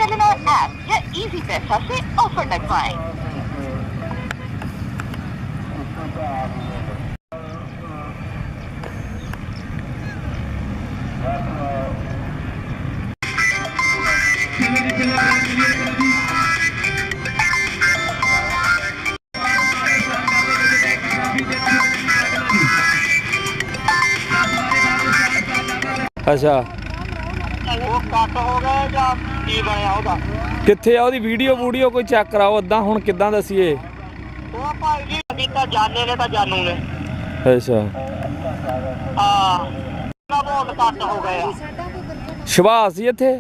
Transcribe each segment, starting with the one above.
Telenor app या easy पैसा से ऑफर लगवाएं। अच्छा कित्थे आ ओदी वीडियो वूडियो कोई चेक कराओ अद्दा हुण किद्दां दसीए जाने ने जानू ने अच्छा बहुत घट हो गया शबाश जी इत्थे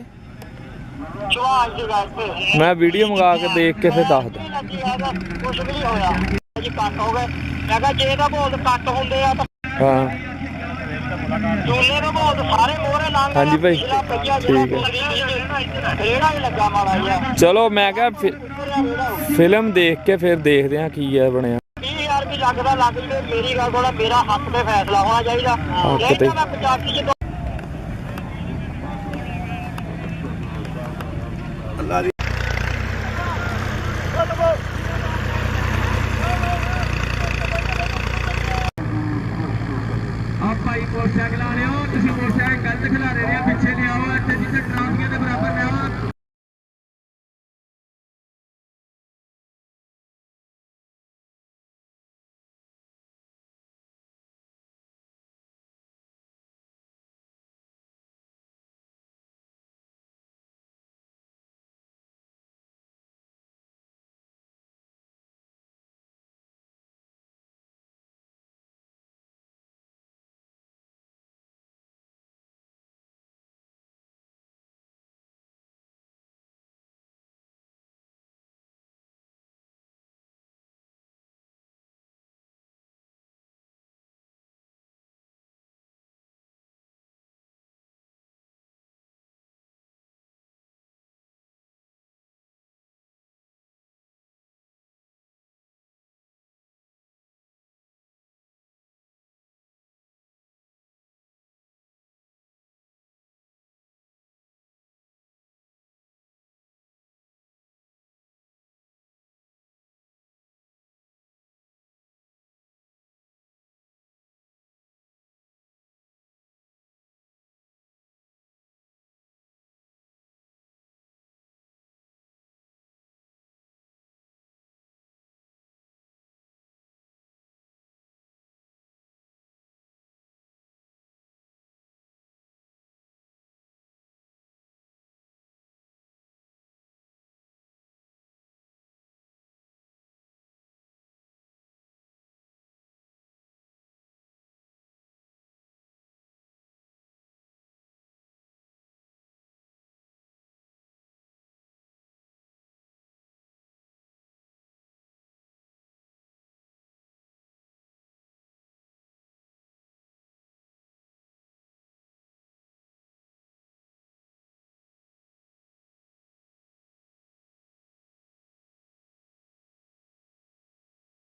सुभाष जी वैसे मैं वीडियो मंगा के देख के फिर दस द कुछ भी नहीं होया जी घट हो गए मैं कहा जे बहुत घट होंगे आ हाँ चूने तो बहुत सारे मोहरे लांग हाँ जी भाई ठीक है रेड़ा ही लगा माड़ा जिहा चलो मैं क्या फिल्म देख के फिर देखते हैं की है बनया 20,000 भी लगता लग जाए मेरी गल थोड़ा मेरा हक पे फैसला होना चाहिए नहीं मैं 85 आप भाई मोटरसाइकिल आ रहे हो तुम मोटरसाइकिल गलत खिला रहे हो